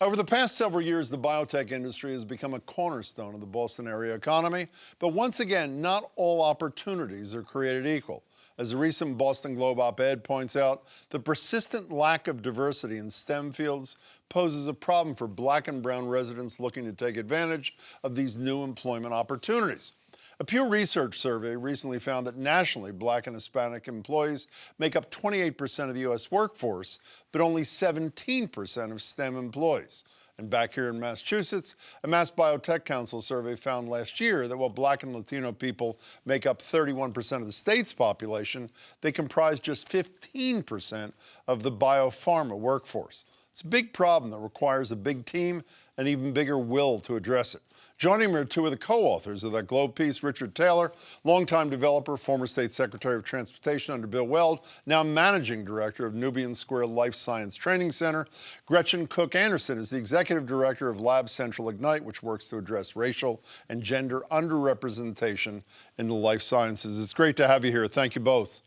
Over the past several years, the biotech industry has become a cornerstone of the Boston area economy. But once again, not all opportunities are created equal. As a recent Boston Globe op-ed points out, the persistent lack of diversity in STEM fields poses a problem for Black and brown residents looking to take advantage of these new employment opportunities. A Pew Research survey recently found that nationally, Black and Hispanic employees make up 28% of the U.S. workforce, but only 17% of STEM employees. And back here in Massachusetts, a Mass Biotech Council survey found last year that while Black and Latino people make up 31% of the state's population, they comprise just 15% of the biopharma workforce. It's a big problem that requires a big team and even bigger will to address it. Joining me are two of the co-authors of that Globe piece, Richard Taylor, longtime developer, former State Secretary of Transportation under Bill Weld, now Managing Director of Nubian Square Life Science Training Center. Gretchen Cook-Anderson is the Executive Director of LabCentral Ignite, which works to address racial and gender underrepresentation in the life sciences. It's great to have you here. Thank you both.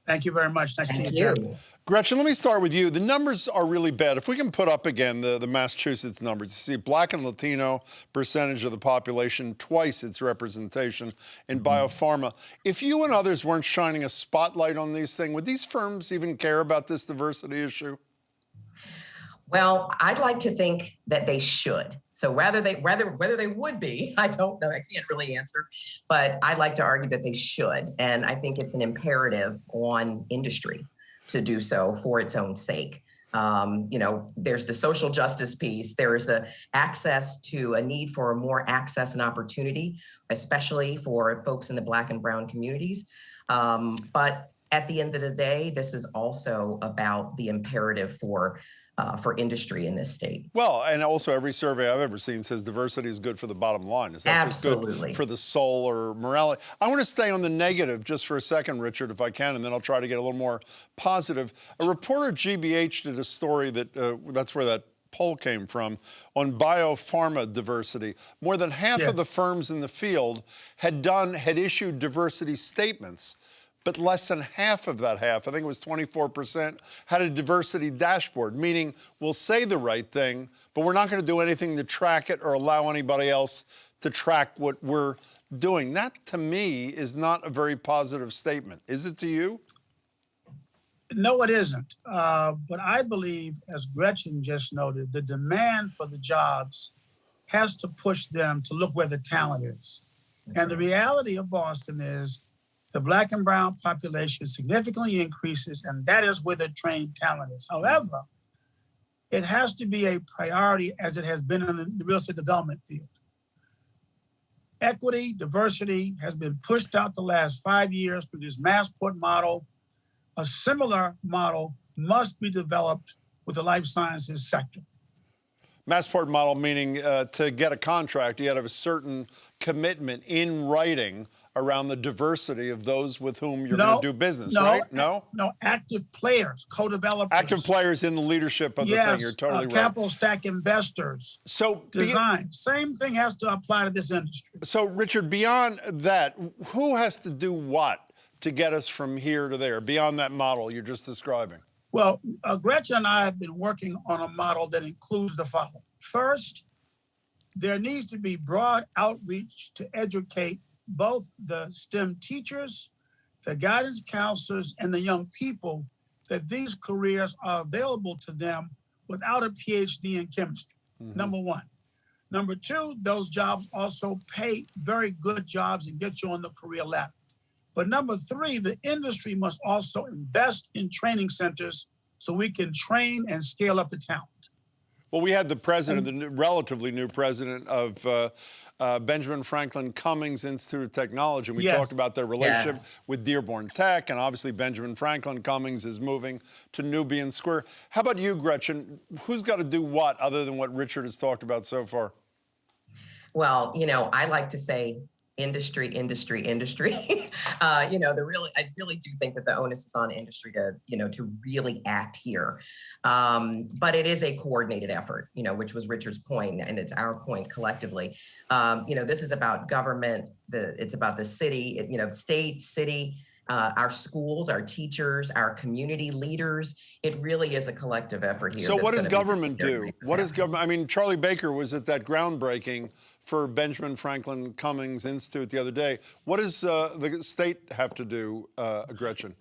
Thank you very much. Nice to see you, Jim. Gretchen, let me start with you. The numbers are really bad. If we can put up again the Massachusetts numbers, you see Black and Latino percentage of the population, twice its representation in biopharma. If you and others weren't shining a spotlight on these things, would these firms even care about this diversity issue? Well, I'd like to think that they should. So whether they would be, I don't know, I can't really answer, but I'd like to argue that they should. And I think it's an imperative on industry to do so for its own sake. You know, there's the social justice piece, there's the access to a need for more access and opportunity, especially for folks in the Black and brown communities. But at the end of the day, this is also about the imperative for industry in this state. Well, and also every survey I've ever seen says diversity is good for the bottom line. It's not just good for the soul or morality. I want to stay on the negative just for a second, Richard, if I can, and then I'll try to get a little more positive. A reporter at GBH did a story that, that's where that poll came from, on biopharma diversity. More than half of the firms in the field had issued diversity statements, but less than half of that I think it was 24%, had a diversity dashboard, meaning we'll say the right thing, but we're not going to do anything to track it or allow anybody else to track what we're doing. That, to me, is not a very positive statement. Is it to you? No, it isn't. But I believe, as Gretchen just noted, the demand for the jobs has to push them to look where the talent is. And the reality of Boston is the Black and brown population significantly increases, and that is where the trained talent is. However, it has to be a priority as it has been in the real estate development field. Equity, diversity has been pushed out the last 5 years through this Massport model. A similar model must be developed with the life sciences sector. Massport model meaning to get a contract, you got to have a certain commitment in writing around the diversity of those with whom you're going to do business, right? No, active players, co-developers. Active players in the leadership of the thing. You're totally right. Capital stack investors. So design. Same thing has to apply to this industry. So, Richard, beyond that, who has to do what to get us from here to there, beyond that model you're just describing? Well, Gretchen and I have been working on a model that includes the following. First, there needs to be broad outreach to educate both the STEM teachers, the guidance counselors, and the young people that these careers are available to them without a PhD in chemistry, number one. Number two, those jobs also pay very good jobs and get you on the career ladder. But number three, the industry must also invest in training centers so we can train and scale up the talent. Well, we had the president, the relatively new president of Benjamin Franklin Cummings Institute of Technology, and we talked about their relationship with Dearborn Tech, and obviously Benjamin Franklin Cummings is moving to Nubian Square. How about you, Gretchen? Who's got to do what other than what Richard has talked about so far? Well, you know, I like to say industry. You know, I really do think that the onus is on industry to, you know, to really act here. But it is a coordinated effort, you know, which was Richard's point, and it's our point collectively. You know, this is about government. It's about the city, you know, state, city, our schools, our teachers, our community leaders. It really is a collective effort here. So what does that's gonna be government there to do? make this What does happen. government, I mean, Charlie Baker was at that groundbreaking for Benjamin Franklin Cummings Institute the other day. What does the state have to do, Gretchen?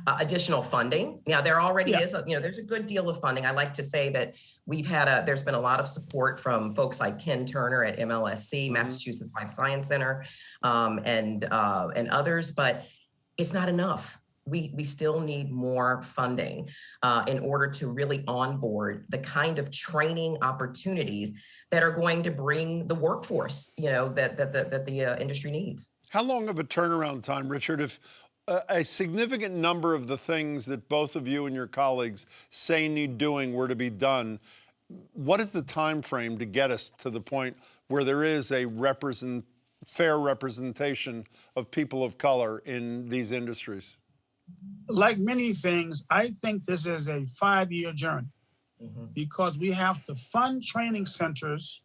Additional funding. Yeah, there already Yeah. is, there's a good deal of funding. I like to say that there's been a lot of support from folks like Ken Turner at MLSC, Massachusetts Life Science Center, and others, but it's not enough. We still need more funding in order to really onboard the kind of training opportunities that are going to bring the workforce, that the industry needs. How long of a turnaround time, Richard, if a significant number of the things that both of you and your colleagues say need doing were to be done? What is the time frame to get us to the point where there is a fair representation of people of color in these industries? Like many things, I think this is a 5-year journey because we have to fund training centers.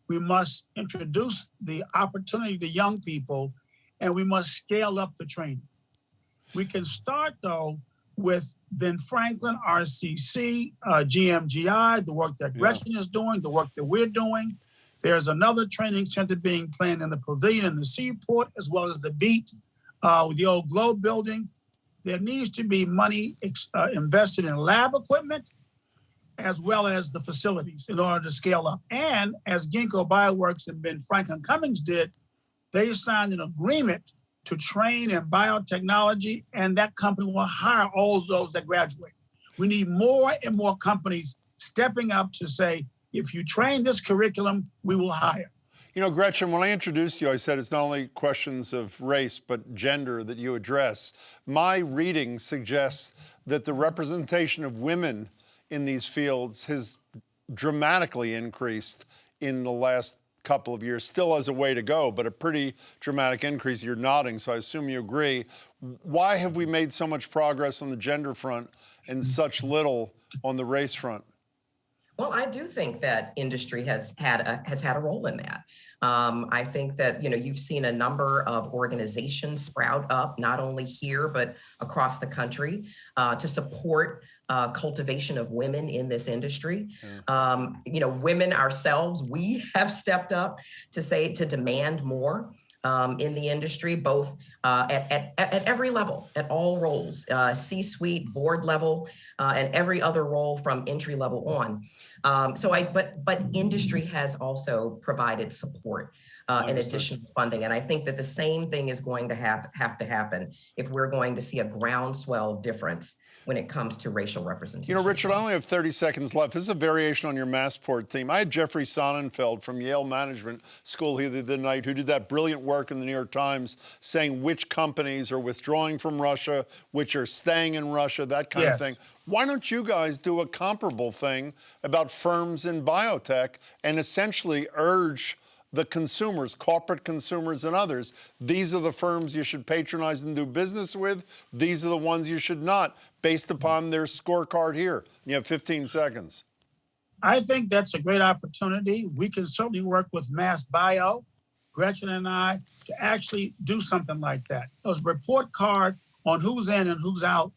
We must introduce the opportunity to young people, and we must scale up the training. We can start, though, with Ben Franklin, RCC, GMGI, the work that Gretchen is doing, the work that we're doing. There's another training center being planned in the Pavilion in the Seaport, as well as the Beat with the old Globe building. There needs to be money invested in lab equipment, as well as the facilities in order to scale up. And as Ginkgo Bioworks and Ben Franklin Cummings did, they signed an agreement to train in biotechnology, and that company will hire all those that graduate. We need more and more companies stepping up to say, if you train this curriculum, we will hire. You know, Gretchen, when I introduced you, I said it's not only questions of race, but gender that you address. My reading suggests that the representation of women in these fields has dramatically increased in the last couple of years. Still has a way to go, but a pretty dramatic increase. You're nodding, so I assume you agree. Why have we made so much progress on the gender front and such little on the race front? Well, I do think that industry has had a role in that. I think that, you've seen a number of organizations sprout up, not only here, but across the country to support cultivation of women in this industry. Women ourselves, we have stepped up to demand more in the industry, both at every level, at all roles, C-suite, board level, and every other role from entry level on. But industry has also provided support and additional funding. And I think that the same thing is going to have to happen if we're going to see a groundswell difference when it comes to racial representation. You know, Richard, I only have 30 seconds left. This is a variation on your Massport theme. I had Jeffrey Sonnenfeld from Yale Management School here the other night who did that brilliant work in the New York Times saying which companies are withdrawing from Russia, which are staying in Russia, that kind of thing. Why don't you guys do a comparable thing about firms in biotech and essentially urge the consumers, corporate consumers and others, these are the firms you should patronize and do business with, these are the ones you should not, based upon their scorecard here? You have 15 seconds. I think that's a great opportunity. We can certainly work with Mass Bio, Gretchen and I, to actually do something like that. Those report card on who's in and who's out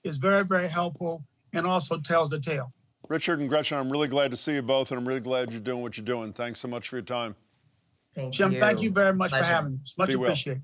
is very, very helpful and also tells the tale. Richard and Gretchen, I'm really glad to see you both, and I'm really glad you're doing what you're doing. Thanks so much for your time. Thank Jim, you. thank you very much Pleasure. for having me. It's much Be well. appreciated.